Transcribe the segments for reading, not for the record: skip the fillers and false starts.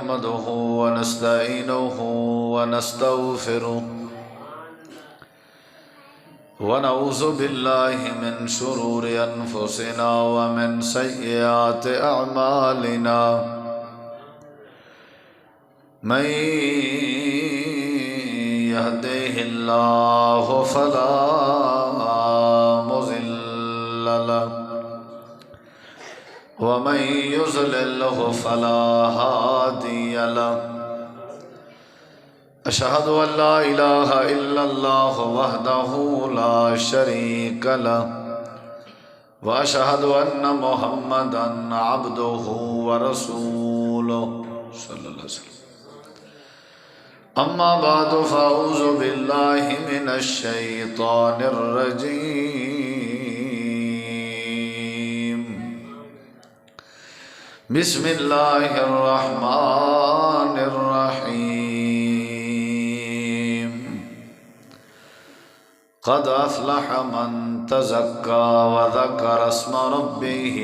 نحمده ونستعينه ونستغفره ونعوذ بالله من شرور أنفسنا ومن سيئات أعمالنا من يهده الله فلا مضل له ومن يضلل فلا هادي له أشهد أن لا إله إلا الله وحده لا شريك له وأشهد أن محمدا عبده ورسوله صلى الله عليه وسلم أما بعد فأعوذ بالله من الشيطان الرجيم بسم الله الرحمن الرحيم قد أفلح من تزكى وذكر اسم ربه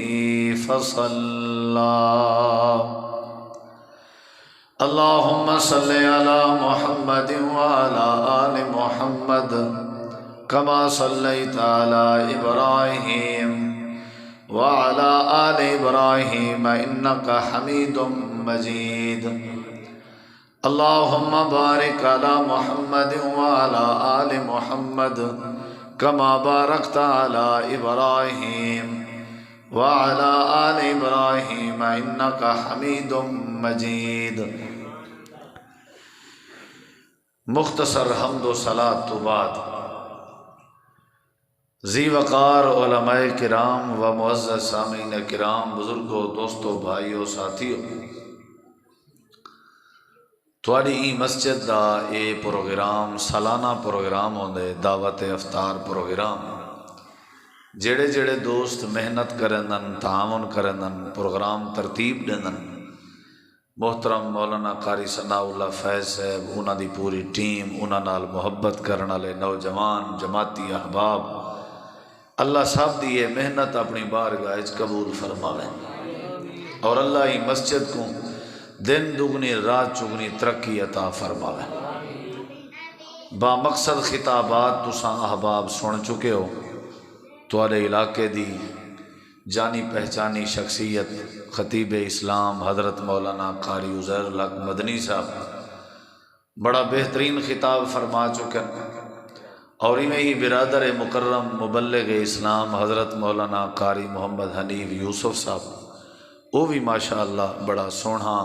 فصلى اللهم صل على محمد وعلى آل محمد كما صليت على إبراهيم وعلى آل إبراهيم إنك حميد مجيد اللهم بارك على محمد وعلى آل محمد كما باركت على إبراهيم وعلى آل إبراهيم إنك حميد مجيد مختصر حمد و صلاۃ تو بعد ذی وقار علماء کرام و معزز سامعین کرام، بزرگوں، دوستوں، بھائیوں، ساتھیوں، تھوڑی ای مسجد دا اے پروگرام سالانہ پروگرام ہوندے دعوت افطار پروگرام، جڑے جڑے دوست محنت کرندن، تعاون کرندن، پروگرام ترتیب دیندن، محترم مولانا قاری ثناء اللہ فیض صاحب، انہاں دی پوری ٹیم، انہاں نال محبت کرن والے نوجوان جماعتی احباب، اللہ سب دی یہ محنت اپنی بارگاہ وچ قبول فرماوے اور اللہ ہی مسجد کو دن دگنی رات چگنی ترقی عطا فرماوے۔ با مقصد خطابات تساں احباب سن چکے ہو، تواڈے علاقے دی جانی پہچانی شخصیت خطیب اسلام حضرت مولانا قاری عزیر الحق مدنی صاحب بڑا بہترین خطاب فرما چکے، اور میں ہی برادر مکرم مبلغ اسلام حضرت مولانا قاری محمد حنیف یوسف صاحب، وہ بھی ماشاءاللہ بڑا سونا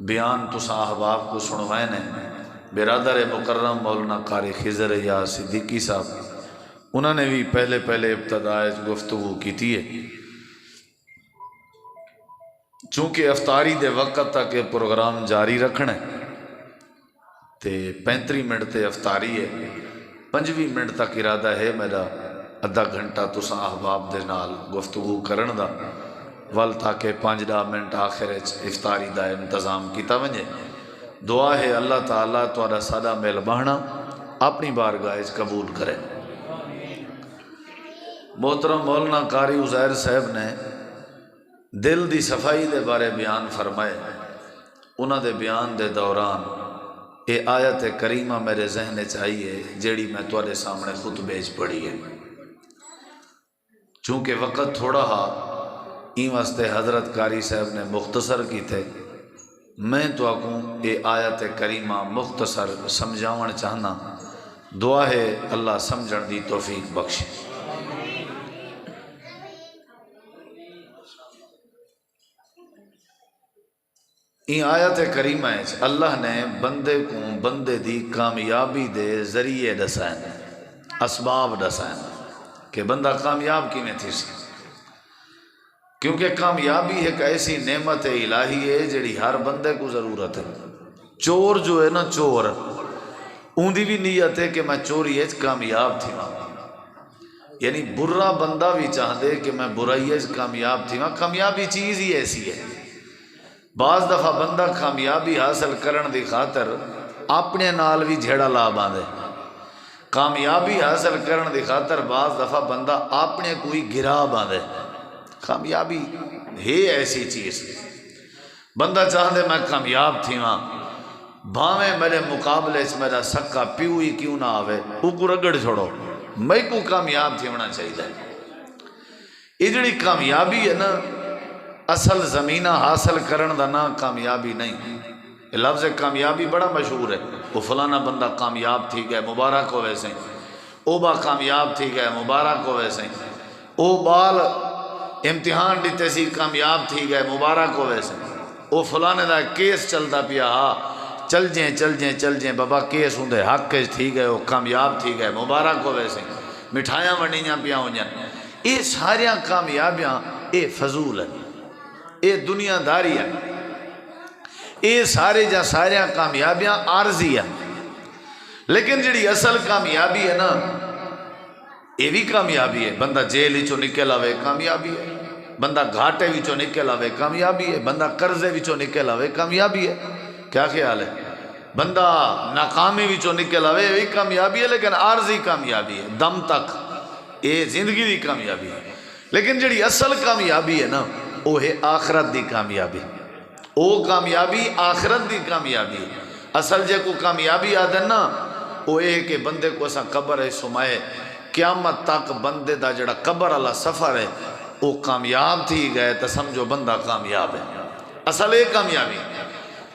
بیان تساں احباب کو سنوائے نے۔ برادر مکرم مولانا قاری خضر یا صدیقی صاحب، انہوں نے بھی پہلے ابتداء گفتگو کی تھی ہے، چونکہ افطاری دے وقت تک یہ پروگرام جاری رکھنا ہے تے 35 منٹ تے افطاری ہے، 25 منٹ تک ارادہ ہے میرا ادھا گھنٹہ تساں احباب دے نال گفتگو کرن دا، ول تاکہ 5-10 منٹ آخر افطاری دا انتظام کیتا ونجے۔ دعا ہے اللہ تعالیٰ تہاڈا سادہ میل بہنا اپنی بارگاہ وچ قبول کرے۔ محترم مولانا قاری عزیر صاحب نے دل دی صفائی دے بارے بیان فرمائے، انہاں دے بیان دے دوران اے آیت کریمہ میرے ذہن چاہیے جیڑی میں تواڈے سامنے خطبے وچ پڑھی ہے، چونکہ وقت تھوڑا ہا این واسطے حضرت قاری صاحب نے مختصر کی تھے، میں تو آکوں اے آیت کریمہ مختصر سمجھاون چاہنا، دعا ہے اللہ سمجھن دی توفیق بخشے۔ این آیت کریمہ ہے اللہ نے بندے کو بندے دی کامیابی دے ذریعے دسائیں، اسباب دسائیں کہ بندہ کامیاب کی میں تھی سی، کیونکہ کامیابی ایک ایسی نعمت الہی ہے جڑی ہر بندے کو ضرورت ہے۔ چور جو ہے نا، چور اون دی بھی نیت ہے کہ میں چوری ہے کامیاب تھی نا، یعنی برا بندہ بھی چاہتے کہ میں برائی ہے کامیاب تھی نا، کامیابی چیز ہی ایسی ہے۔ بعض دفعہ بندہ کامیابی حاصل کرن دی خاطر اپنے نال بھی جھیڑا لا باندھے، کامیابی حاصل کرن دی خاطر بعض دفعہ بندہ اپنے کوئی گرا باندھے۔ کامیابی ہے ایسی چیز، بندہ چاہتے میں کامیاب تھی ہاں، بھاویں میرے مقابلے سے میرا سکا پیو ہی کیوں نہ آوے، وہ کو رگڑ چھوڑو، میں کو کامیاب تھی ہونا چاہیے۔ یہ جڑی کامیابی ہے نا، اصل زمینہ حاصل کرن دا نا کامیابی نہیں۔ یہ لفظ کامیابی بڑا مشہور ہے، وہ فلانا بندہ کامیاب تھی گئے مبارک ہوئے سے، او با کامیاب تھی گئے مبارک ہوئے سے، او بال امتحان دیتے سی کامیاب تھی گئے مبارک ہوئے سے، او فلانے دا کیس چلتا پیا ہاں چل جائیں بابا کیس ہوں دے حق کے تھی گئے وہ کامیاب تھی گئے مبارک ہوئے سے، مٹھائیاں ونڈیاں پیا ہوں جن۔ یہ ساریاں کامیابیاں اے فضول ہیں، اے دنیا داری ہیں، اے سارے جا ساریاں کامیابیاں عارضی ہیں۔ لیکن جڑی اصل کامیابی ہے نا، یہ بھی کامیابی ہے، بندہ جیل وچوں نکل آوے کامیابی ہے، بندہ گھاٹے وچوں نکل آوے کامیابی ہے، بندہ قرضے وچوں نکل آوے کامیابی ہے۔ کیا خیال ہے؟ بندہ ناکامی وچوں نکل آوے یہ بھی کامیابی ہے، لیکن عارضی کامیابی ہے، دم تک یہ زندگی دی کامیابی ہے۔ لیکن جڑی اصل کامیابی ہے نا، وہ ہے آخرت دی کامیابی، وہ کامیابی آخرت دی کامیابی ہے۔ اصل جے کو کامیابی آدھن نا، وہ یہ کہ بندے کو اسا قبر ہے سمائے قیامت تک بندے دا جڑا قبر اللہ سفر ہے وہ کامیاب تھی گئے تو سمجھو بندہ کامیاب ہے۔ اصل یہ کامیابی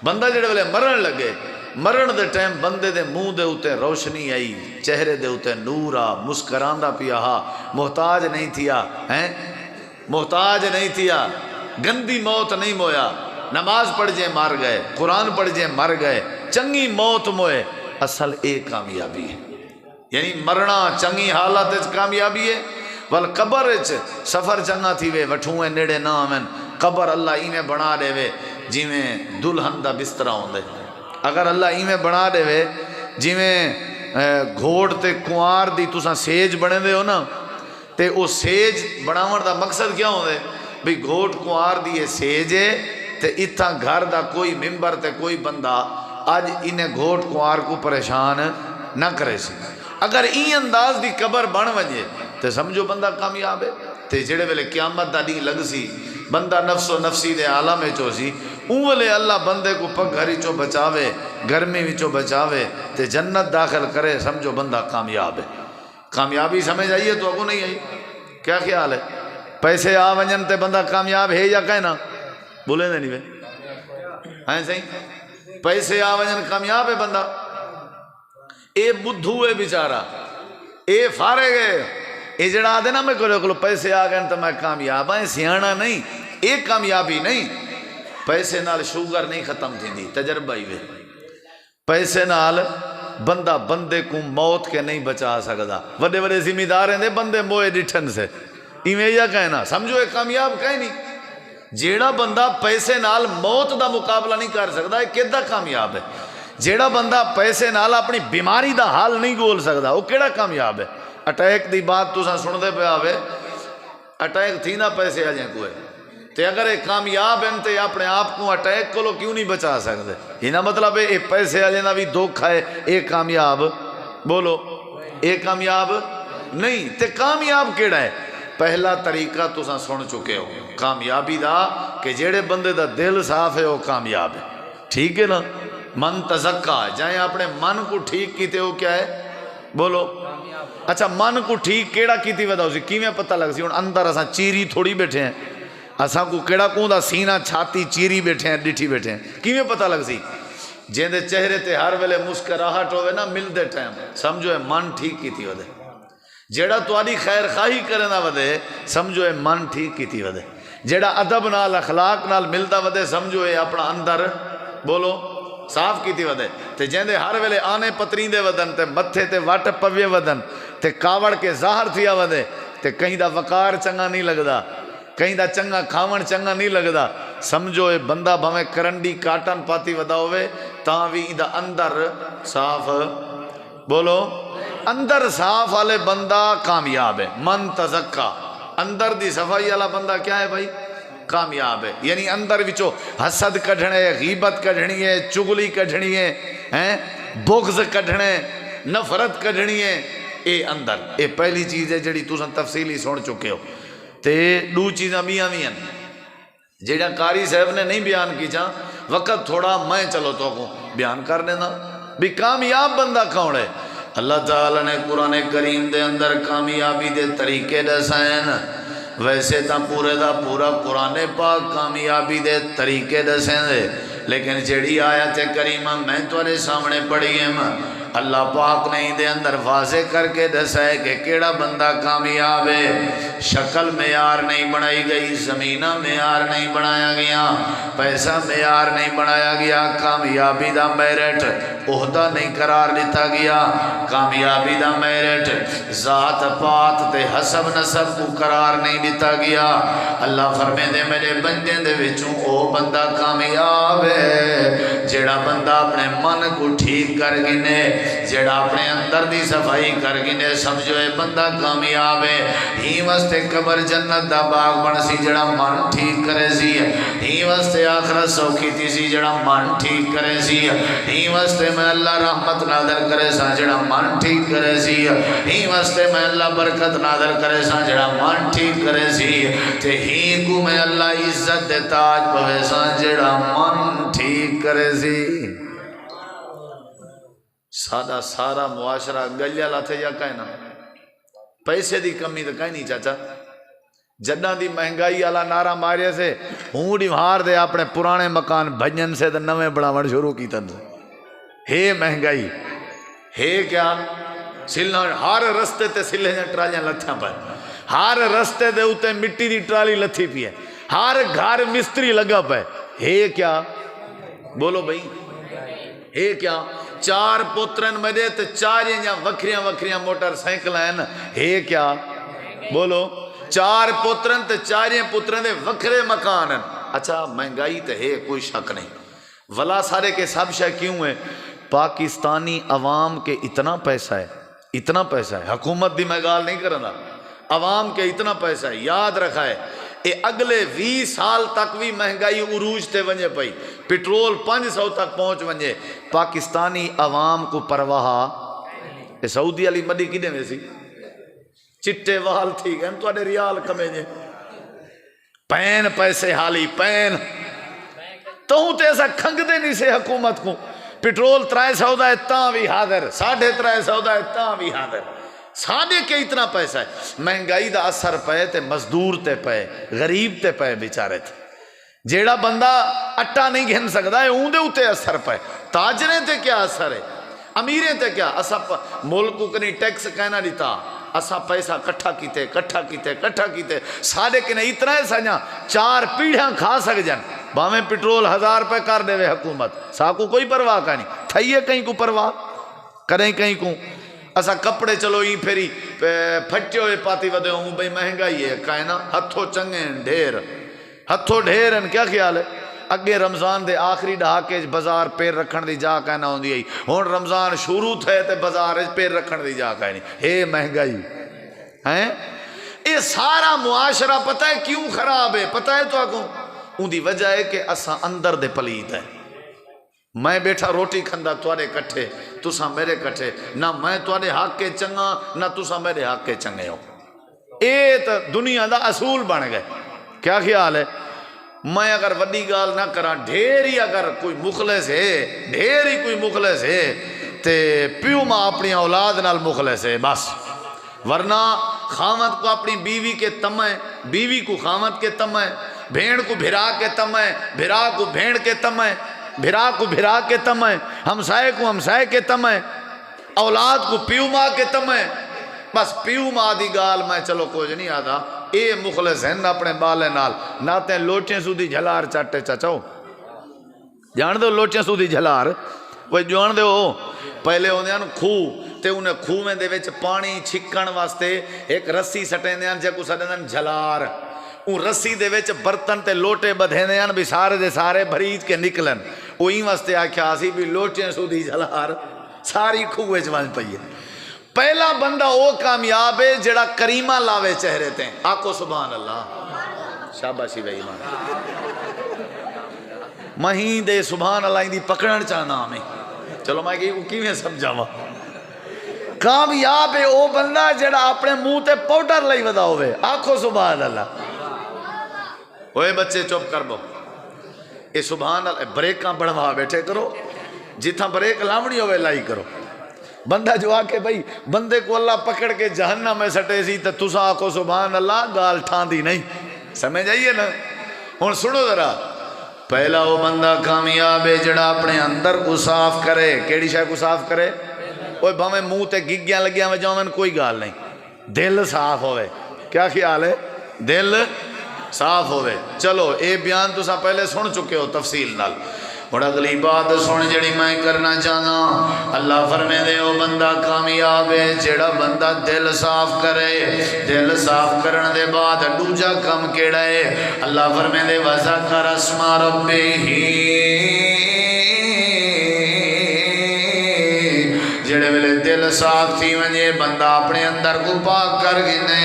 بندہ جڑے والے مرن لگے، مرن دے ٹائم بندے دے منہ دے اتے روشنی آئی، چہرے دے اتے نور آ، مسکراندہ پیا ہا، محتاج نہیں تھیا، محتاج نہیں تھیا، گندی موت نہیں مویا، نماز پڑھ جے مار گئے، قرآن پڑھ جے مر گئے، چنگی موت موئے۔ اصل اے کامیابی ہے، یعنی مرنا چنگی حالت کامیابی ہے۔ والقبر سفر چنگا تھی وے وٹھوئے نیڑے نہ آمن، قبر اللہ ایمیں بنا دے وے جی میں دلہن دا بسترہ ہوں دے۔ اگر اللہ ایمیں بنا دے وے جی میں گھوڑ تے کنوار دی تساں سیج بنے دے ہو نا، تے او سیج بناون دا مقصد کیا ہوں دے بھی گھوڑ کنوار دی سیج ہے تے اتھا گھر دا کوئی ممبر تے کوئی بندہ آج انہیں گھوڑ کنوار کو پریشان نہ کرے سی۔ اگر این انداز دی قبر بن وجے تے سمجھو بندہ کامیاب ہے۔ تے جڑے ویلے قیامت دا دی لگ سی، بندہ نفس و نفسی دے عالم میں چو سی، اون ویلے اللہ بندے کو پگ گھری چو بچاوے، گرمی وچو بچاوے تے جنت داخل کرے، سمجھو بندہ کامیاب ہے۔ کامیابی سمجھ آئیے تو اگو نہیں آئی؟ کیا خیال ہے؟ پیسے آ ونجن تے بندہ کامیاب ہے یا کہنا؟ بولے نہیں وے ہیں صحیح؟ پیسے آ ونجن کامیاب ہے بندہ؟ اے بدھو ہے بیچارہ، اے فارغ ہے، اے جڑا آدھے نا میں کلو پیسے آ گئے تو میں کامیاب ہیں، سیانا نہیں، اے کامیابی نہیں۔ پیسے نال شوگر نہیں ختم تھی دی، تجربہ ہی وے۔ پیسے نال بندہ بندے کو موت کے نہیں بچا سکتا، وڈے وڈے ذمہ دار ہیں دے بندے موئے ڈٹھن سے، ایویں یا کہنا سمجھو اے کامیاب کہیں نہیں۔ جیڑا بندہ پیسے نال موت دا مقابلہ نہیں کر سکتا، اے کیڑا کامیاب ہے؟ جیڑا بندہ پیسے نال اپنی بیماری دا حال نہیں گول سکتا، وہ کیڑا کامیاب ہے؟ اٹیک دی بات تو سن دے پہ آوے، اٹیک تھی نہ پیسے آ جائیں کوئے، تے اگر ایک کامیاب ہیں تے اپنے آپ کو اٹیک کو لو کیوں نہیں بچا سکتے؟ یہ نہ مطلب ہے اے پیسے آ جائیں بھی دھوکھا ہے، اے کامیاب بولو، اے کامیاب نہیں۔ تے کامیاب کیڑا ہے؟ پہلا طریقہ تو سن چکے ہو کامیابی دا کہ جیڑے بندے دا دل صاف ہے وہ کامیاب ہے، ٹھیک ہے نا؟ من تزکا، جائیں اپنے من کو ٹھیک کیتے ہو کیا ہے بولو؟ اچھا من کو ٹھیک کیڑا کیتی ودا ہو سی کیویں پتہ لگ سی؟ ہن اندر اساں چیری تھوڑی بیٹھے ہیں، اساں کو کیڑا کوں دا سینہ چھاتی چیری بیٹھے ہیں، ڈٹھی بیٹھے ہیں، کیویں پتہ لگ سی؟ جیں دے چہرے تے ہر ویلے مسکراہٹ ہوئے نا مل دے ٹائم، سمجھو اے من ٹھیک کیتی ودے۔ جیڑا تواڈی خیر خواہی کرے نہ ودے، سمجھو اے من ٹھیک کیتی ودے۔ جیڑا ادب نال اخلاق نال ملدا ودے، سمجھو اے اپنا اندر بولو صاف کیتی ودے۔ تے جیندے ہر ویلے آنے پترین دے ودن تے متھے تے وٹ پوے ودن تے کاوڑ کے ظاہر تھیا ودے تے کہیں دا وقار چنگا نہیں لگدا، کہیں دا چنگا کھاون چنگا نہیں لگدا، سمجھو اے بندہ بھویں کرنڈی کاٹن پاتی ودا ہوئے تاں وی دا اندر صاف بولو، اندر صاف والے بندہ کامیاب ہے۔ من تزکا، اندر دی صفائی والا بندہ کیا ہے بھائی؟ کامیاب ہے۔ یعنی اندر وچو حسد کڈھنے، غیبت کڈھنی ہے، چگلی کڈھنی ہے، بغض کڈھنے، نفرت کڈھنی ہے، اے اندر اے پہلی چیز ہے جڑی تساں تفصیلی سن چکے ہو۔ تے دو چیزاں میاں بھی ہیں، جیڑا قاری صاحب نے نہیں بیان کی جا وقت تھوڑا میں چلو تو کو بیان کر دینا بھی کامیاب بندہ کون ہے۔ اللہ تعالیٰ نے قرآن کریم دے اندر کامیابی دے طریقے دسائن، ویسے تا پورے دا پورا قرآن پاک کامیابی دے طریقے دسیں دے، لیکن جیڑی آیت کریمہ میں تمہارے سامنے پڑھی ہے اللہ پاک نے دے اندر واضح کر کے دسا ہے کہ کیڑا بندہ کامیاب ہے۔ شکل معیار نہیں بنائی گئی، زمینہ معیار نہیں بنایا گیا، پیسہ معیار نہیں بنایا گیا، کامیابی دا میرٹ عہدہ نہیں قرار دیتا گیا، کامیابی دا میرٹ ذات پات تے حسب نسب کو قرار نہیں دیتا گیا۔ اللہ فرمے دے میرے بندے دے وچوں او بندہ کامیاب ہے جیڑا بندہ اپنے من کو ٹھیک کر گنے، جیڑا اپنے اندر دی صفائی کر گنے، سمجھو اے بندہ کامیاب ہے۔ ہی واسطے قبر جنت دا باغ بن سی جیڑا من ٹھیک کرے سی، ہی واسطے آخرت سوکھی تھی سی جیڑا من ٹھیک کرے سی، ہی واسطے میں اللہ رحمت نازل کرے سا جیڑا من ٹھیک کرے سی، ہی واسطے میں اللہ برکت نازل کرے سا جیڑا من ٹھیک کرے سی، تے ہی کو میں اللہ عزت دے تاج پوے سا جیڑا من ٹھیک کرے سی۔ سادہ سارا معاشرہ گلیا لاتے یا کہنا پیسے دی کمی تو کہیں نہیں چاچا، جدہ دی مہنگائی اللہ نارا مارے سے ہوں ڈی مار دے اپنے پرانے مکان بھجن سے تو نویں بڑھاون شروع کی تن ہے مہنگائی ہے کیا سلنا ہر رستے تے سلے جن ٹرالیاں لتھیاں پہ، ہر رستے دے اوتے مٹی دی ٹرالی لتھی پی ہے، ہر گھر مستری لگا پہ ہے کیا بولو بھئی ہے کیا؟ چار پترن میرے تے چاریں یا وکھریاں وکھریاں موٹر سائیکل ہیں ہے کیا بولو؟ چار پترن تے چاریں پترن دے وکھرے مکان ہیں۔ اچھا مہنگائی تے ہے کوئی شک نہیں، ولا سارے کے سب شے کیوں ہے؟ پاکستانی عوام کے اتنا پیسہ ہے، اتنا پیسہ ہے، حکومت دی میں گال نہیں کرنا، عوام کے اتنا پیسہ ہے، یاد رکھا ہے اے اگلے 20 سال تک بھی مہنگائی عروج تے ونجے پئی، پیٹرول 500 تک پہنچ ونجے، پاکستانی عوام کو پرواہ اے سعودی علی مڈی کدے میں سی چٹے وال تھی گئے تو اڈے ریال کمے جے پین پیسے حالی پین تو تے ایسا کھنگ دے نہیں سے حکومت کو، پیٹرول 300 دا اتنا بھی حاضر، 350 دا اتنا بھی حاضر، سادے کے اتنا پیسہ ہے۔ مہنگائی دا اثر پے تے مزدور تے پے، غریب تے پے بیچارے تھے، جیڑا بندہ اٹا نہیں گھن سکتا ہے اون دے اتے اثر پے، تاجریں تے کیا اثر ہے، امیریں تے کیا، اسا ملک کو کنی ٹیکس کہنا دیتا، اسا پیسہ کٹھا کیتے سادے کے نہیں اتنا ہے سجا 4 پیڑھاں کھا سک جن، باویں پیٹرول 1000 روپے کر دے وے حکومت، سا کو کوئی پرواہ کا نہیں، تھئیے کہیں کو پرواہ کریں کہیں کو، اسا کپڑے چلو ہی پھری پھٹے ہوئے پاتی ودے ہوں بھئی مہنگائی ہے کائنا ہتھو چنگے ڈھیر ہتھو ڈھیر ہیں، کیا خیال ہے؟ اگے رمضان دے آخری ڈھاکے بازار پیر رکھن دی جا کہنا ہوں دی ہون رمضان شروع تھے تے بازار پیر رکھن دی جا کہنی ہے مہنگائی ہیں۔ یہ سارا معاشرہ پتہ ہے کیوں خراب ہے؟ پتہ ہے تو آگوں ان دی وجہ ہے کہ اسا اندر دے پلیت ہے، میں بیٹھا روٹی کھندا توارے کٹھے تسا میرے کٹھے، نہ میں توارے حق کے چنگا نہ تسا میرے حق کے چنگے ہو، اے تو دنیا دا اصول بن گئے۔ کیا خیال ہے؟ میں اگر وڈی گال نہ کرا ڈھیر ہی اگر کوئی مخلص ہے، ڈھیر ہی کوئی مخلص ہے تے پیو ماں اپنی اولاد نال مخلص ہے بس، ورنہ خامد کو اپنی بیوی کے تمہیں، بیوی کو خامد کے تمہیں، بھیڑ کو بھرا کے تمہیں، بھرا کو بھیڑ کے تمہیں، بھرا کو بھرا کے تمہیں، ہمسائے کو ہمسائے کے تمہیں، اولاد کو پیو ماں کے تمہیں، بس پیو ماں دی گال میں چلو کچھ نہیں آتا، اے مخلص ہیں اپنے بالے نال، ناتے لوٹیں سو دی جھلار چاٹے چاچاؤ، جان دو لوٹیں سو دی جھلار، وہ جان دے ہو پہلے ہوندے ہیں کھو تے انہیں کھو میں دے وچ پانی چھکن واسطے ایک رسی سٹیں دے ہیں جے سٹیں دے جھلار، ان رسی دے وچ برتن تے لوٹے بدھے دے ہیں بھی سارے دے سارے بھریج کے نکلن، وہی واسطے آکھیا سی بھی لوٹیں سو دی جھلار ساری کھو وچ ون پئی ہے۔ پہلا بندہ وہ کامیاب ہے جڑا کریمہ لاوے چہرے تے، آکو سبحان اللہ، شاباشی بھائی ایمان، مہین دے سبحان اللہ دی پکڑن چاہنا ہمیں، چلو میں کیویں سمجھاواں، کامیاب ہے وہ بندہ جڑا اپنے منہ تے پاؤڈر لئی ودا ہوئے، آکھو سبحان اللہ، اوے بچے چپ کر بو، اے سبحان اللہ بریکاں بڑھوا بیٹھے کرو، جتھاں بریک لاؤنی ہوئے لائی کرو۔ بندہ جو آکے بھئی بندے کو اللہ پکڑ کے جہنم میں سٹے سی تو تسا آکو سبحان اللہ، گال ٹھان دی نہیں، سمجھ آئیے نا۔ ہن سنو ذرا، پہلا وہ بندہ کامیاب ہے جڑا اپنے اندر کو صاف کرے، کیڑی شے کو صاف کرے؟ اوہ بھامیں منہ تے گگیاں لگیاں میں جاؤں کوئی گال نہیں، دل صاف ہوئے۔ کیا خیال ہے؟ دل صاف ہوئے۔ چلو اے بیان تسا پہلے سن چکے ہو تفصیل نال، اور اگلی بات سن جڑی میں کرنا چاہنا۔ اللہ فرمے دے او بندہ کامیاب ہے جڑا بندہ دل صاف کرے۔ دل صاف کرن دے بعد دوجا کم کیڑا ہے؟ اللہ فرمے دے وذکر اسم ربہ، جڑے ویلے دل صاف تھی ونجے بندہ اپنے اندر کو پاک کر گھنے،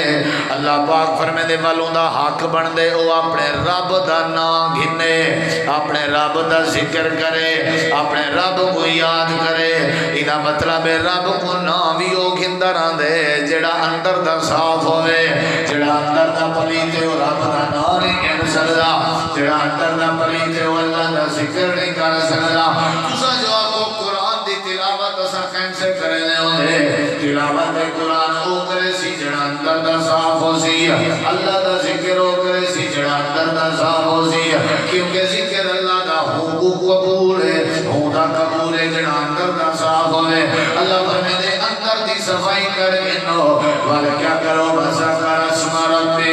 اللہ پاک فرمے دے والوں دا حق بن دے، او اپنے رب دا نام گھنے، اپنے رب دا ذکر کرے، اپنے رب کو یاد کرے۔ ایدہ مطلب رب کو نام بھی او گھندہ رہن دے جڑا اندر دا صاف ہوئے، جڑا اندر دا پلیتے ہو رب دا نام نہیں کہہ سکدا، جڑا اندر دا پلیتے ہو اللہ دا ذکر نہیں کر سکدا۔ تسا جو آپ کو قرآن دی تلاوت اسا کیسے کرنے ہوئے؟ تلاوت قرآن او کرے سی جڑا اندر دا صاف ہو سی، اللہ دا ذکر او کرے سی جڑا اندر دا صاف ہو سی، کیونکہ ذکر اللہ دا حقوق قبول ہے، حقوق دا قبول ہے جڑا اندر دا صاف ہوئے۔ اللہ فرمے دے اندر دی صفائی کر گنو، وال کیا کرو وذکر اسم ربہ،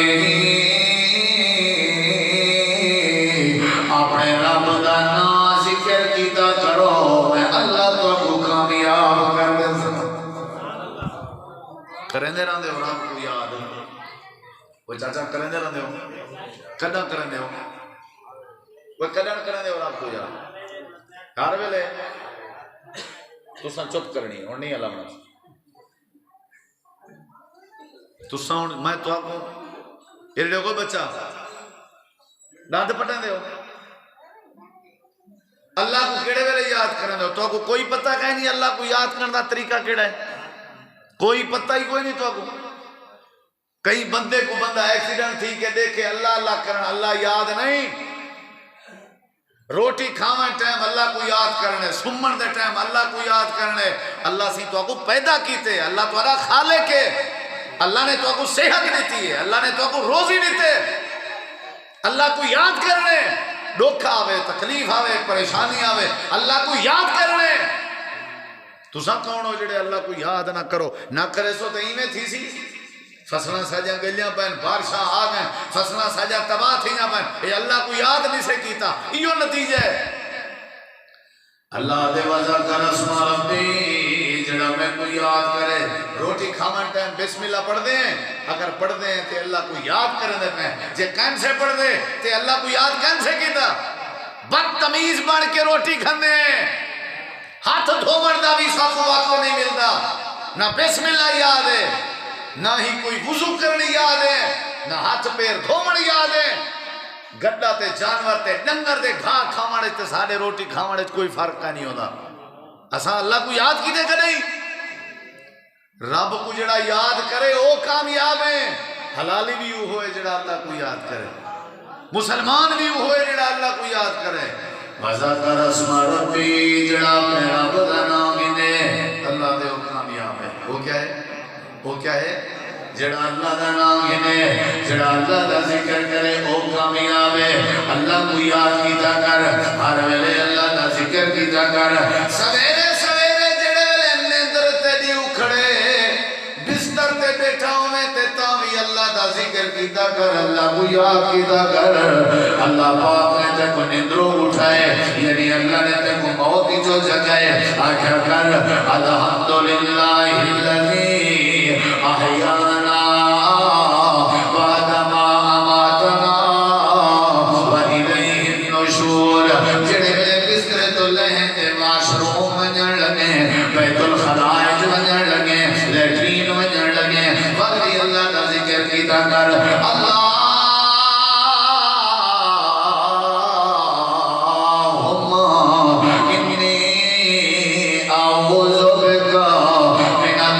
اپنے رب دا نام ذکر کیتا کرو، میں اللہ تو کو کامیاب کر دے سکتا۔ کریں دے رہاں دے ہو رب کو یاد، وہ چاچا کریں دے رہاں دے ہو، کدھا کریں دے ہو، وہ کدھا کریں دے ہو رب کو یاد، ہر ویلے تو ساں چپ کرنی اور نہیں علامہ تو ساں میں تو آپ کو ایرے کو بچہ دانت پٹیں دے ہو، اللہ کو کیڑے ویلے یاد کریں دے ہو، تو آپ کو کوئی پتہ کہیں نہیں اللہ کو یاد کرنے دا طریقہ کیڑا ہے؟ کوئی پتہ ہی کوئی نہیں تو آپ کو۔ کئی بندے کو بندہ ایکسیڈنٹ تھی کہ دیکھے اللہ اللہ کرنا، اللہ یاد نہیں۔ روٹی کھاویں ٹائم اللہ کو یاد کرنے، سمن دے ٹائم اللہ کو یاد کرنے۔ اللہ سی تو آپ کو پیدا کیتے، اللہ تو اللہ خالق ہے، اللہ نے تو آپ کو صحت دیتی ہے، اللہ نے تو آپ کو روزی دیتے، اللہ کو یاد کرنے، دکھ آوے تکلیف آوے پریشانی آوے اللہ کو یاد کرنے۔ تساں کون ہو جڑے اللہ کو یاد نہ کرو؟ نہ کرے سو تو ایویں تھی سی، فصلہ سجا گلیاں پہن بارشاں آ گئیں، فصلہ سجا تباہ تھیاں پہن، اے اللہ کو یاد نہیں سے کیتا، ایو نتیجہ ہے۔ اللہ دے وذکر اسم ربہ، جڑا میں کو یاد کرے۔ روٹی کھاون ٹائم بسم اللہ پڑھ دیں، اگر پڑھ دیں تے اللہ کو یاد کرنے دے پہ، جے کین سے پڑھ دیں تے اللہ کو یاد کین سے کیتا؟ بدتمیز بڑھ کے روٹی کھندے ہیں، ہاتھ دھومن دا بھی سب وقت نہیں ملتا، نہ بسم اللہ یاد ہے، نہ ہی کوئی وضو کرنی یاد ہے، نہ ہاتھ پیر دھومن یاد ہے۔ گڈا تے جانور تے ڈنگر دے گھاں کھاوڑے تے سارے روٹی کھاوڑے کوئی فرق نہیں ہوتا۔ اساں اللہ کو یاد کی دے کہ نہیں؟ رب کو جڑا یاد کرے وہ کامیاب ہے۔ حلالی بھی وہ ہوئے جڑا اللہ کو یاد کرے، مسلمان بھی وہ ہوئے جڑا اللہ کو یاد کرے۔ وذکر اسم ربہ، جڑا اپنے رب دا نام گنے، اللہ دے وہ کامیاب ہے۔ وہ کیا ہے؟ وہ کیا ہے؟ جڑا اللہ دا نام گنے، جڑا اللہ دا ذکر کرے وہ کامیاب ہے۔ اللہ کو یاد کیتا کر، ہر ویلے اللہ دا ذکر کیتا کر۔ سویرے سویرے جڑے ویلے نیندر تے دی اکھڑے، بستر تے بیٹھا ہوئے تے تاوی اللہ دا ذکر کیتا کر، اللہ کو یاد کیتا کر۔ اللہ پاک نے تے کو نیندروں اٹھائے، یعنی اللہ نے تے کو موت ہی جو جگائے، آکھا کر الحمدللہ الذی احیانا بعد ما اماتنا والیہ النشور۔ جڑے میرے بستر تو لہیں تے واش روم ونجن لگے، بیت الخلائج ونجن لگے، لیٹرین ونجن لگے، وقتی اللہ کا ذکر کیتا کر۔ اللہم انی اعوذ بک من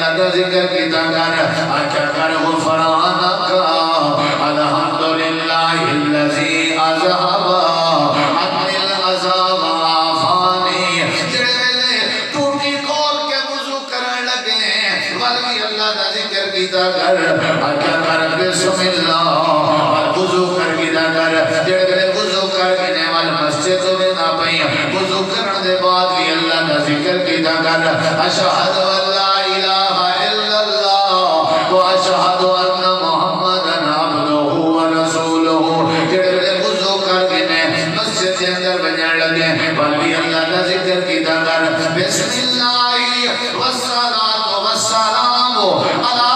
اللہ دا ذکر کیتا کر آکھا کر غفرانک الحمدللہ الذی اذہب عنی العذاب عافانی جڑے ٹوٹی کھول کے وضو کرن لگے ولی اللہ دا ذکر کیتا کر آکھا کر بسم اللہ اور وضو کر کیتا کر جڑے وضو کر کے وال مسجد میں نہ پئی وضو کرن دے بعد بھی اللہ دا ذکر کیتا کر اشہد ان لا الہ الا اللہ و اشہد ان محمدن عبدہ و رسولہ جڑے وضو کر کے مسجد کے اندر بجن لگے ولی اللہ دا ذکر کیتا کر بسم اللہ والصلاۃ والسلام علی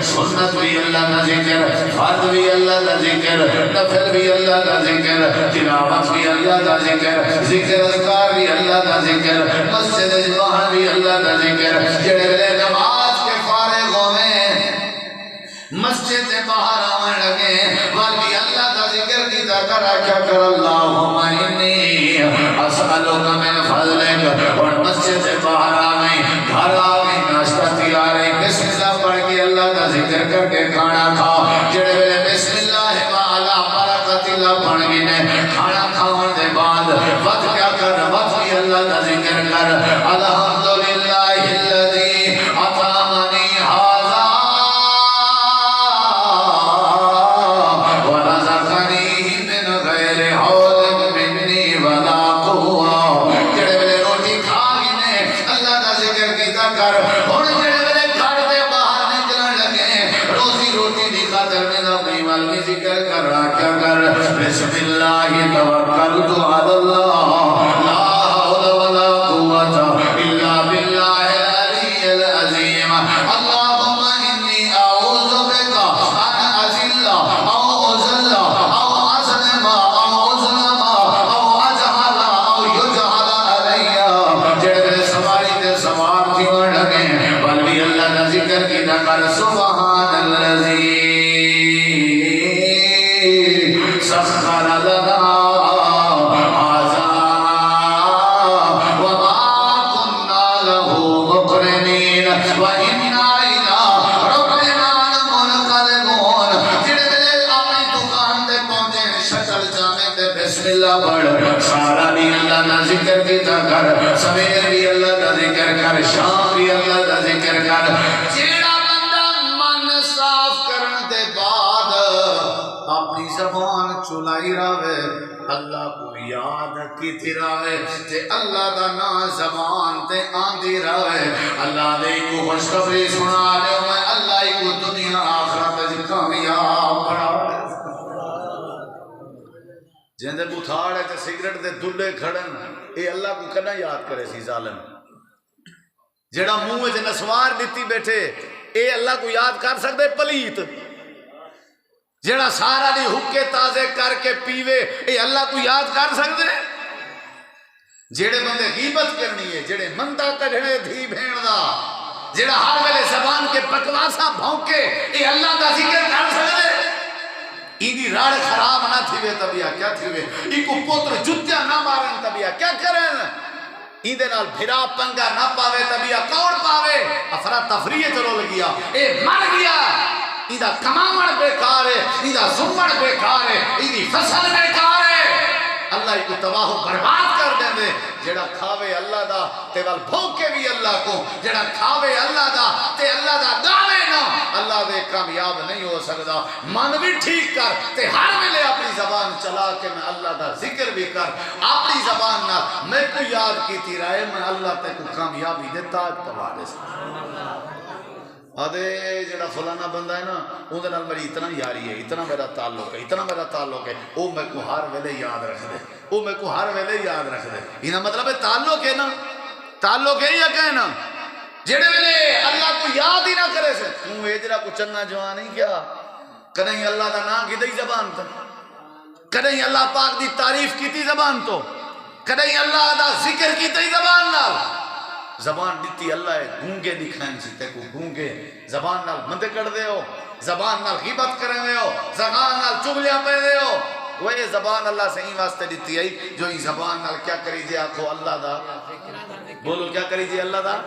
سنت بھی اللہ کا ذکر فرض بھی اللہ کا ذکر نفل بھی اللہ کا ذکر تلاوت بھی اللہ کا ذکر ذکر اذکار بھی اللہ کا ذکر مسجد باہر بھی اللہ کا ذکر جڑے نماز کے فارغ ہوئے مسجد سے باہر آنے لگے والی اللہ کا ذکر کی ذکر کیا کر اللہم انی اسألک من فضلک اور مسجد سے باہر آنے گھر آنے ناشتہ تیار ہے بسم اللہ پڑھ کے اللہ کا ذکر کر کے کھانا کھا جڑے ویلے بسم اللہ وعلا برکت اللہ پڑھ گئے کھانا کھاؤں دے بعد وقت کیا کر وقت بھی اللہ کا ذکر کر الحمدللہ الذی اطعمنی ھذا ورزقنی من غیر حول منی ولا قوہ جڑے ویلے روٹی کھا گئے اللہ کا ذکر کیتا کر اور جڑے ویلے گھر دے باہر نکلن لگے روٹی دی خاطر میں اپنی والمی ذکر کر رہا کیا کر بسم اللہ توکلت علی اللہ لا حول ولا قوت الا باللہ العلی العظیم اللہم انی اعوذ بک ان ازل او ازل او ازلم او ازلم او اجہل او یجہل علی جڑے سواری تے سوار تھی لگے والمی اللہ کا ذکر کی کر سبحان الذی سخر لنا هذا وما كنا له مقرنين وإنا إلى ربنا لمنقلبون جڑے اپنی دکان تے پہنچے شکل جامے تے بسم اللہ پڑھ سارا بھی اللہ کا ذکر کیتا کر سویر بھی اللہ کا ذکر کر شام بھی اللہ کا ذکر کر جیڑا بندہ من صاف کرن دے بعد اپنی زبان چلائی راوے اللہ کو یاد کیتی راوے تے اللہ دا نا زبان تے آندی راوے اللہ دے کو خوشخبری سنا لے میں اللہ کو دنیا آخرت وچ کامیاب بنا جندے بوتھاڑ تے سگریٹ دے دلے کھڑن اے اللہ کو کنا یاد کرے سی ظالم جڑا منہ وچ نسوار دتی بیٹھے اے اللہ کو یاد کر سکدے پلیت جڑا سارا دی حکے تازے کر کے پیوے اے اللہ کو یاد کر سکدے جڑے بندے غیبت کرنی ہے جڑے مندا کڈھنے دھی بھین دا جڑا ہر ویلے زبان کے بکواسا بھونکے اے اللہ دا ذکر کر سکدے ایدی راڑ خراب نہ تھیوے تبیا کیا تھیوے ای کو پوتر جتیا نہ مارن تبیا کیا کرن ایدے نال بھرا پنگا نہ پاوے تبیا کون پاوے افرا تفریح چلو لگیا اے مر گیا ایدہ کماؤن بیکار ہے ایدہ زمڑ بیکار ہے ایدی فصل بیکار ہے اللہ کو تباہ و برباد کر دیں دے جڑا کھاوے اللہ دا تے وال بھوکے بھی اللہ کو جڑا کھاوے اللہ دا تے اللہ دا گاوے نا اللہ دے کامیاب نہیں ہو سکتا من بھی ٹھیک کر تے ہر ملے اپنی زبان چلا کے میں اللہ دا ذکر بھی کر اپنی زبان نہ میں کو یاد کی تھی رہے میں اللہ تے کو کامیابی دے تاج پوا دے سکتا آدھے جڑا فلانا بندہ ہے نا اندھے نال میری اتنا یاری ہے اتنا میرا تعلق ہے او میں کو ہر ویلے یاد رکھ دے او میں کو ہر ویلے یاد رکھ دے یہ مطلب ہے تعلق ہے نا تعلق ہے یا کہنا جڑے ویلے اللہ کو یاد ہی نہ کرے سے تم اجرا کو چنگا جوان نہیں کیا کدیں اللہ دا نام کی دی زبان تو کدیں اللہ پاک دی تعریف کی تی زبان تو کدیں اللہ دا ذکر کی تی زبان نال زبان دیتی اللہ ہے گونگے دکھائیں سی تے کو گونگے زبان نال مندے کر دے ہو زبان نال غیبت کریں دے ہو زبان نال چگلیاں پہ دے ہو وہ یہ زبان اللہ سے ہی واسطے دیتی ہے جو ہی زبان نال کیا کری جے آکھو اللہ دا بولو کیا کری جے اللہ دا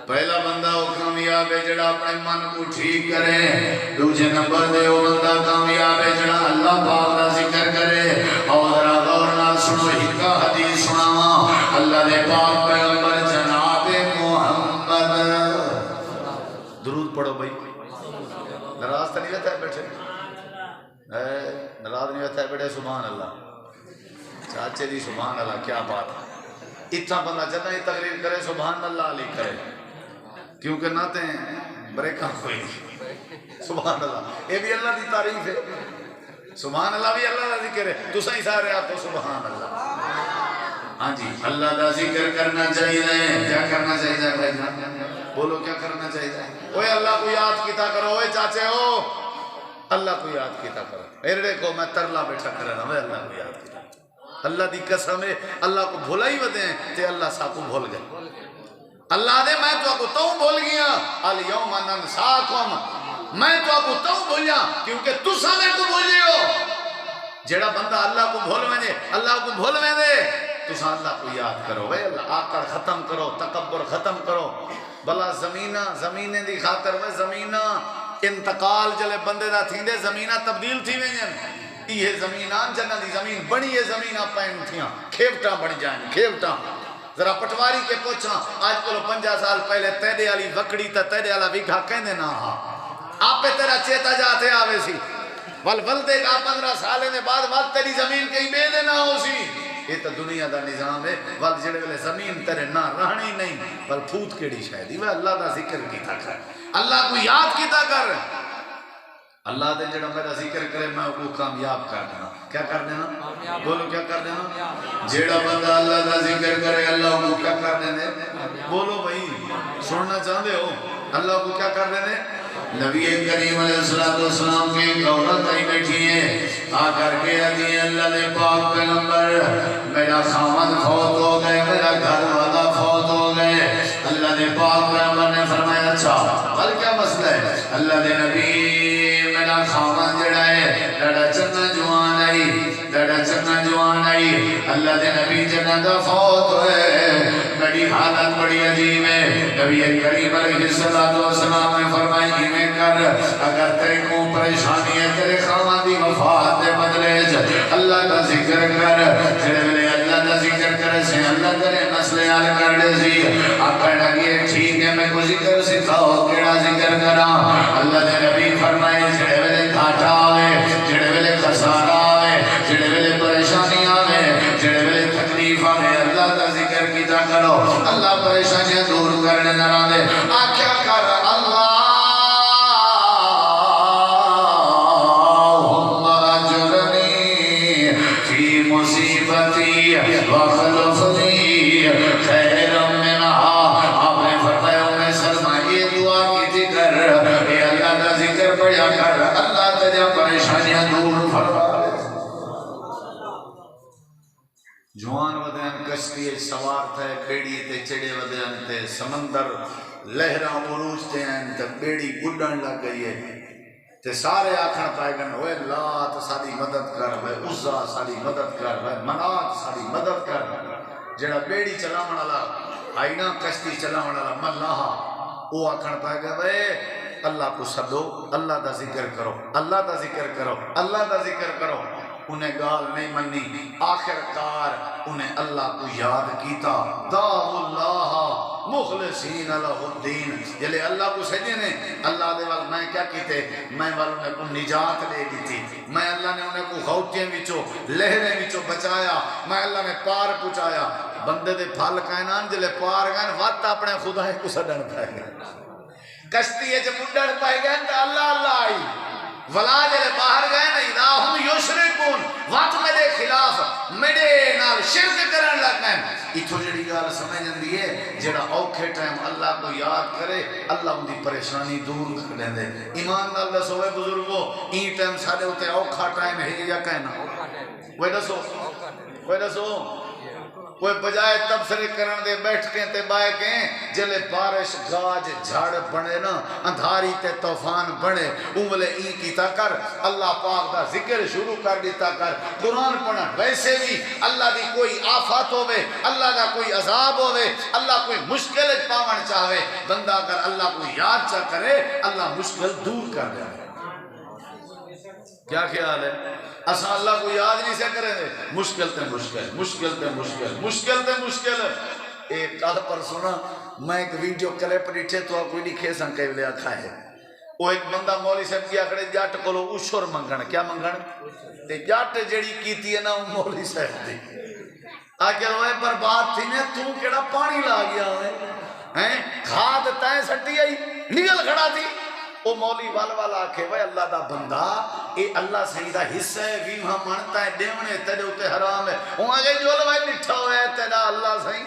پہلا بندہ وہ کامیاب ہے جڑا اپنے من کو ٹھیک کرے دوسرے نمبر دے وہ بندہ کامیاب ہے جڑا اللہ پاک دا ذکر کرے اور ذرا غور نال سنو حکا حدیث سناواں اللہ دے پاک پیغمبر جناب محمد درود پڑھو بھائی ناراض تو نہیں رہتا ہے بیٹھے ناراض نہیں رہتا ہے بیٹھے سبحان اللہ چاچے دی سبحان اللہ کیا بات ہے اتنا بندہ جتنا ہی تقریر کرے سبحان اللہ علی کرے کیونکہ نہ تے بریکاں کوئی سبحان اللہ یہ بھی اللہ دی تعریف ہے سبحان اللہ بھی اللہ دا ذکر ہے تو صحیح سارے آپ کو سبحان اللہ ہاں جی اللہ دا ذکر کرنا چاہیے کیا کرنا چاہیے بھائی جان بولو کیا کرنا چاہیے اوے اللہ کو یاد کیتا کرو اوے چاچے ہو اللہ کو یاد کیتا کرو میرے دیکھو میں ترلا بیٹھا کر رہا ہوں اللہ کو یاد کیتا اللہ دی قسم ہے اللہ کو بھولا ہی ودے ہیں تے اللہ سا کو بھول گئے اللہ دے میں تو کو بھول گیا الیوم ننساکم میں تو کو بھولیا کیونکہ تساں میں کو بھولے ہو جڑا بندہ اللہ کو بھول ویندے اللہ کو بھول ویندے تساں اللہ کو یاد کرو اے اللہ آکڑ ختم کرو تکبر ختم کرو بلا زمینیں دی خاطر میں زمینہ انتقال جلے بندے دا تھیندے زمینہ تبدیل تھی وینجن یہ زمینان جنہ دی زمین بڑی ہے زمینہ پائن تھیاں کھیوٹاں بڑی جائیں کھیوٹاں ذرا پٹواری کے پوچھاں آج کلو 50 سال پہلے تیرے والی وکڑی تا تیرے والا ویگھا کہنے نہ آپ پہ تیرا چیتا جاتے آوے سی ولدے کا 15 سالے نے بعد وقت تیری زمین کہیں بے دے نہ ہو سی یہ تو دنیا دا نظام ہے ول جڑے ویلے زمین تیرے نہ رہنی نہیں ول پھوت کیڑی شاید وہ اللہ دا ذکر کیتا کر اللہ کو یاد کیتا کر اللہ دے جڑا میرا ذکر کرے میں کو کامیاب کر دینا کیا کر دینا بولو کیا کر دینا جڑا بندہ اللہ دا ذکر کرے اللہ کو کیا کر دینے بولو بھائی سننا چاہتے ہو اللہ کو کیا کر دینے نبی کریم علیہ السلام کی عورت آئی بیٹھی ہے آ کر کے آدھی اللہ نے پاک پیغمبر میرا خامد فوت ہو گئے میرا گھر والا فوت ہو گئے اللہ نے پاک پیغمبر نے فرمایا اچھا اور کیا مسئلہ ہے اللہ نے نبی میرا خامد جڑا ہے ڈاڑا چنگا جوان آئی اللہ دے نبی جنگا فوت ہوئے بڑی حالت بڑی عجیب ہے نبی کریم علیہ السلام نے فرمائی میں کر اگر تیرے کو پریشانی ہے تیرے خامد دی وفات دے بدلے اللہ کا ذکر کر جڑے ویلے اللہ کا ذکر کرے سے اللہ تیرے مسئلے حل کر دے سی آپ کہنا کہ ٹھیک ہے میں کو ذکر سکھاؤ کیڑا ذکر کراں اللہ دے نبی فرمائے جڑے ویلے گھاٹا آوے جڑے ویلے خسارہ آوے جڑے ویلے پریشانی آوے جڑے ویلے تکلیف آوے اللہ کا ذکر کیتا کرو اللہ پریشانیاں دور کرنے نہ دے آکھیا کر اللہ مصیبتی وخلف لی خیر منہا آپ نے فرمایا میں سرمائیے دعا کی تھی کر اے اللہ کا ذکر پڑھا کر اللہ تجھا پریشانیاں دور فرما جوان ودین کشتی سوار تھے بیڑی تے چڑے ودین تے سمندر لہراں عروج تے ہیں تے بیڑی گڈن لگ گئی ہے تے سارے آکھن پائے گن ہوئے لات ساری مدد کر ہوئے عزا ساری مدد کر ہوئے منات ساری مدد کر جڑا بیڑی چلاون والا آئینا کشتی چلاون والا ملاحا وہ آکھن پائے گن ہوئے اللہ کو سدو اللہ دا ذکر کرو اللہ دا ذکر کرو اللہ دا ذکر کرو انہیں گال نہیں منی آخر کار انہیں اللہ کو یاد کیتا دعو اللہ مخلصین علیہ الدین جلے اللہ کو سجے نے اللہ دے وال میں کیا کیتے میں وال انہیں کو نجات لے دی تھی میں اللہ نے انہیں کو غوٹیں وچو لہریں وچو بچایا میں اللہ نے پار پچایا بندے دے پھال کائنان جلے پار گئن وقت اپنے خدا کو سڈن پائے گئے کشتی ہے جب مڈڑ پائے گئے تو اللہ اللہ آئی ولا جلے باہر گئے نہیں دا ہم یشرکون وقت میرے خلاف میرے نال شرک کرن لگ گئے اتھو جڑی گال سمجھ جندی ہے جڑا اوکھے ٹائم اللہ کو یاد کرے اللہ ان دی پریشانی دور کر لیں دے ایمان نال دسو اے بزرگو این ٹائم سارے ہوتے اوکھا ٹائم ہے یا کہنا وہ دسو کوئی بجائے تبصرے کرن دے بیٹھ کے تے بائے کے جلے بارش گاج جھڑ بنے نا اندھاری تے طوفان بنے اولے ای کیتا کر اللہ پاک دا ذکر شروع کر دیتا کر قرآن پڑھن ویسے بھی اللہ دی کوئی آفات ہوئے اللہ دا کوئی عذاب ہوئے اللہ کوئی مشکل پاون چاہے بندہ اگر اللہ کو یاد چاہ کرے اللہ مشکل دور کر دے کیا خیال ہے اسا اللہ کو یاد نہیں سے کریں گے مشکل تے مشکل مشکل تے مشکل مشکل تے مشکل ایک کل پر سنا میں ایک ویڈیو کلپ ڈیٹھے تو کوئی لکھے سن کئی لیا کھائے وہ ایک بندہ مولی صاحب کیا کھڑے جاٹ کولو اشور منگن کیا منگن تے جاٹ جڑی کیتی ہے نا مولی صاحب دی آکے روئے برباد تھی نے تو کیڑا پانی لا گیا ہے کھاد تائیں سٹی آئی نگل کھڑا تھی وہ مولی والا آکھے وے اللہ دا بندہ اے اللہ صحیح دا حصہ ہے ویمہ منتا ہے دیونے تیرے ہوتے حرام ہے وہ آگے جو لوائی نٹھا ہویا ہے تیرا اللہ صحیح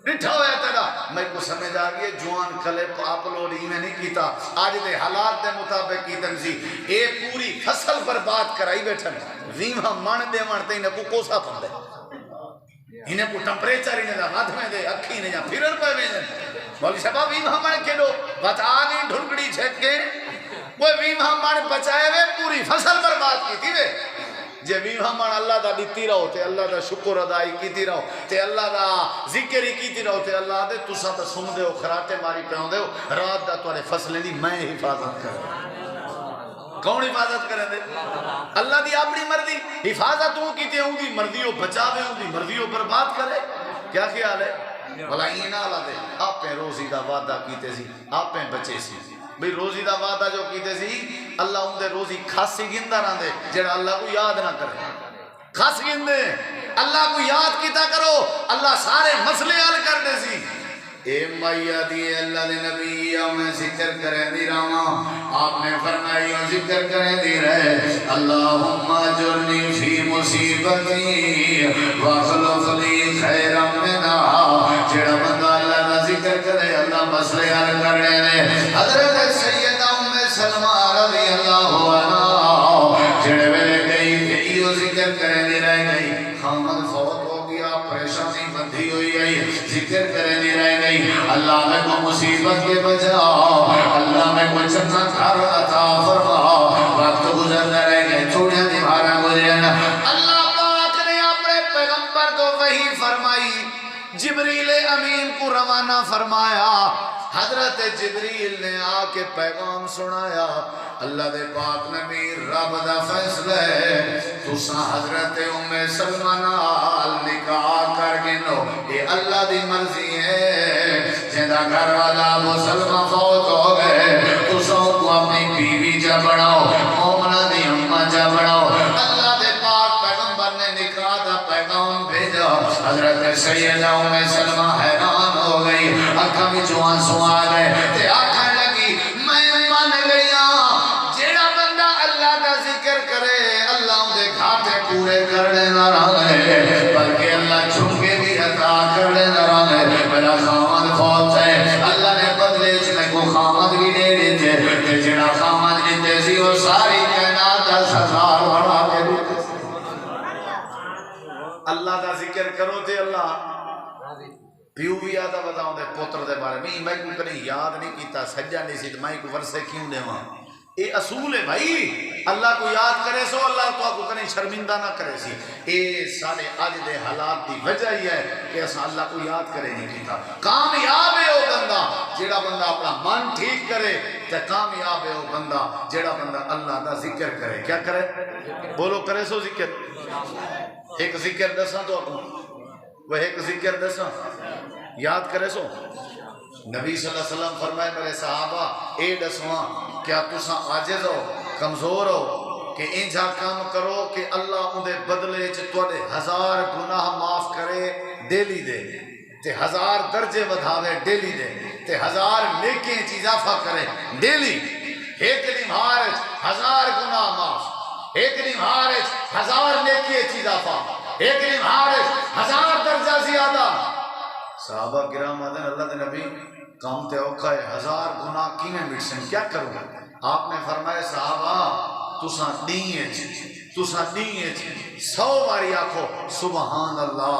نٹھا ہویا ہے تیرا میں کو سمجھ آگئے جوان کلپ اپلوڈ ہی میں نہیں کیتا آج دے حالات دے مطابق کی تنزی اے پوری فصل برباد کرائی بیٹھن ویمہ من دے منتے انہیں کو کوسا پندے انہیں کو ٹمپریچر انہیں دا ہاتھ میں دے اکھی نے جا پھرن پہ میں مولی صاحبہ ویمہ من کے دو بتا نہیں ڈھنکڑی چھک کے وہ ویمہ من بچائے ہوئے پوری فصل برباد کی تھی وے جے ویمہ من اللہ دا دیتی رہو تے اللہ دا شکر ادائی کیتی رہو تے اللہ دا ذکری کیتی رہو تے اللہ دے تو ساتھ سن دے ہو خراتے ماری پیون دے ہو رات دا توارے فصلیں دی میں حفاظت کریں کون حفاظت کریں دے اللہ دی اپنی مردی حفاظت ہوں کیتے ہوں دی مردیوں بچاوے ہوں دی مردیوں برباد کرے کیا خیال ہے بھلا یہ نہ اللہ دے آپ پہ روزی دا وعدہ کیتے سی آپ پہ بچے سی بھئی روزی دا وعدہ جو کیتے سی اللہ ان دے روزی خاصی گندہ نہ دے جڑا اللہ کو یاد نہ کرے خاص گندے اللہ کو یاد کیتا کرو اللہ سارے مسئلے حل کر دے سی اے مائیہ دی اللہ دے نبی میں ذکر کریں دی رہا آپ نے فرمائی ذکر کریں دی رہے اللہم اجرنی فی مصیبتی واخلف لی خیرا منہا جڑا بندہ اللہ کا ذکر کرے اللہ مسئلے حل کرنے دے حضرت سیدہ ام سلمہ رضی اللہ عنہ جڑے ویلے گئی کہ ذکر کریں دی رہ گئی خامد فوت ہو گیا پریشانی بندھی ہوئی گئی ذکر کریں دی رہ گئی اللہ میں کو مصیبت کے بچاؤ اللہ میں کو چکنا گھر عطا فرما وقت گزرنا رہ گئے چھوڑیاں دیوارا گزرنا اللہ پاک نے اپنے پیغمبر کو وحی فرمائی جبریل امین کو روانہ فرمایا حضرت جبریل نے آ کے پیغام سنایا اللہ دے پاک نبی رب دا فیصلہ ہے تساں حضرت ام سلمہ نال نکاح کر گنو یہ اللہ دی مرضی ہے جنہا گھر والا ابو سلمہ فوت ہو گئے تساں کو اپنی بیوی جا بڑھاؤ مومنہ دی امہ جا بڑھاؤ اللہ دے پاک پیغمبر نے نکاح دا پیغام بھیجا حضرت سیدہ ام سلمہ حیران ہو گئی اکھا بھی جوان سوا گئے تے آکھا لگی میں مان گیا جیڑا بندہ اللہ کا ذکر کرے اللہ ان دے گھاٹے پورے کرنے نہ رہے بلکہ اللہ چھنکے بھی عطا کرنے نہ رہے میرا خامد فوت ہے اللہ نے بدلے جنے کو خامد بھی دے دیتے تے جیڑا خامد دیتے سی وہ ساری کائنات 10,000 بڑھا کے دیتے اللہ کا ذکر کرو تے اللہ پیو بھی آدھا بتاؤں دے پوتر دے بارے میں کو کہیں یاد نہیں کیتا سجا نہیں سی میں کو ورسے کیوں دے وہاں اے اصول ہے بھائی اللہ کو یاد کرے سو اللہ تو آپ کو کہیں شرمندہ نہ کرے سی اے سارے آج دے حالات دی وجہ ہی ہے کہ ایسا اللہ کو یاد کرے نہیں کیتا کامیاب ہے وہ بندہ جیڑا بندہ اپنا من ٹھیک کرے تو کامیاب ہے وہ بندہ جیڑا بندہ اللہ دا ذکر کرے کیا کرے بولو کرے سو ذکر ایک ذکر دسا تو آپ وہ ایک ذکر دسا یاد کرے سو نبی صلی اللہ علیہ وسلم فرمائے میرے صحابہ اے دسواں کیا تساں عاجز ہو کمزور ہو کہ انجھا کام کرو کہ اللہ ان دے بدلے چتوڑے 1000 گناہ معاف کرے ڈیلی دے تے 1000 درجے ودھاوے ڈیلی دے تے 1000 نیکیں اضافہ کرے ڈیلی ایک نمہارج 1000 گناہ معاف ایک نمہارج 1000 نیکیں اضافہ ایک نمہارج 1000 درجہ زیادہ صحابہ کرام آدھیں اللہ دے نبی کام تے اوکھا ہے 1000 گناہ کی میں مٹسن کیا کروں آپ نے فرمایا صحابہ تساں دین تسا دین 100 باری آکھو سبحان اللہ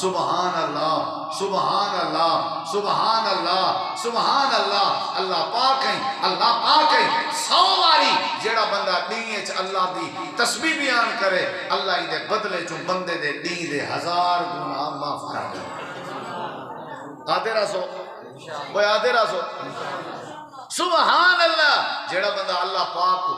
سبحان اللہ سبحان اللہ سبحان اللہ سبحان اللہ، اللہ پاک ہے اللہ پاک ہے 100 باری جیڑا بندہ دین اللہ دی تسبیح بیان کرے اللہ ہی دے بدلے چوں بندے دے دین دے 1000 گناہ معاف کر دے۔ آدھے رسو وہ آدھے رسو سبحان اللہ جیڑا بندہ اللہ پاک کو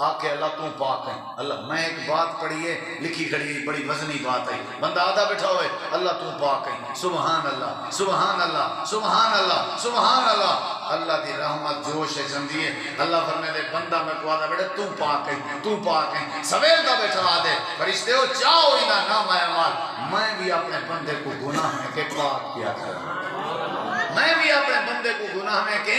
آکے اللہ تو پاک ہے اللہ میں ایک بات پڑھی ہے لکھی کھڑی ہے بڑی وزنی بات ہے بندہ آدھا بیٹھا ہوئے اللہ تو پاک ہے سبحان اللہ سبحان اللہ سبحان اللہ سبحان اللہ اللہ دی رحمت جوش ہے جندی ہے اللہ فرمائے دے بندہ میں کو آدھا بیٹھا تو پاک ہے تو پاک ہے سویل دا بیٹھا آدھے فرشتے ہو چاہو ہی نہ نام اعمال میں بھی اپنے بندے کو گناہ میں کے پاک کیا کرنا میں بھی اپنے بندے کو گناہ میں کہ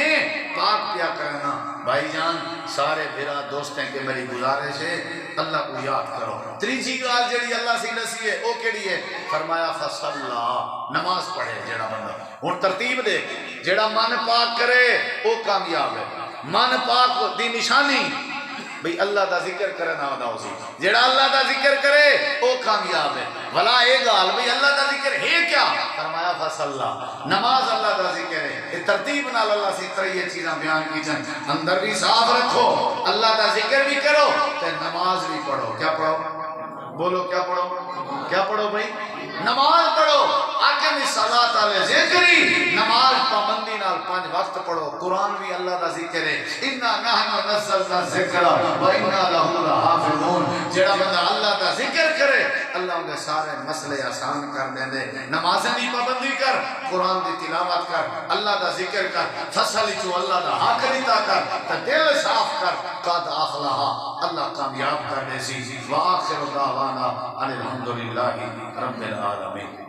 پاک کیا کرنا۔ بھائی جان سارے بھیرا دوستیں کے میری گزارش ہے اللہ کو یاد کرو۔ تیسری گال جڑی اللہ سے نسی ہے وہ کیڑی ہے فرمایا فصلا نماز پڑھے جڑا بندہ ہن ترتیب دے جڑا من پاک کرے وہ کامیاب ہے۔ من پاک دی نشانی بھئی اللہ دا ذکر کرنا ہوتا اسی جڑا اللہ دا ذکر کرے وہ کامیاب ہے۔ بھلا اے گال بھئی اللہ دا ذکر ہے کیا فرمایا فصلا نماز اللہ دا ذکر ہے۔ یہ ترتیب نال اللہ سے تریہ چیزاں بیان کی جائیں اندر بھی صاف رکھو اللہ دا ذکر بھی کرو تے نماز بھی پڑھو۔ کیا پڑھو بولو کیا پڑھو کیا پڑھو بھئی نماز پڑھو آقا میں صلاۃ علیہ ذکری نماز پابندی نال 5 وقت پڑھو۔ قرآن بھی اللہ دا ذکر ہے انا نحن نزلنا الذکر و انا لہ لحافظون جڑا بندہ اللہ دا ذکر کرے اللہ ان کے سارے مسئلے آسان کر دیں دے۔ نمازیں دی پابندی کر قرآن دی تلاوت کر اللہ دا ذکر کر فصل چو اللہ دا حق دیتا کر تے دل صاف کر قد افلح اللہ کامیاب کر دے سی۔ وآخر دعوانا ان الحمدللہ رب العالمین۔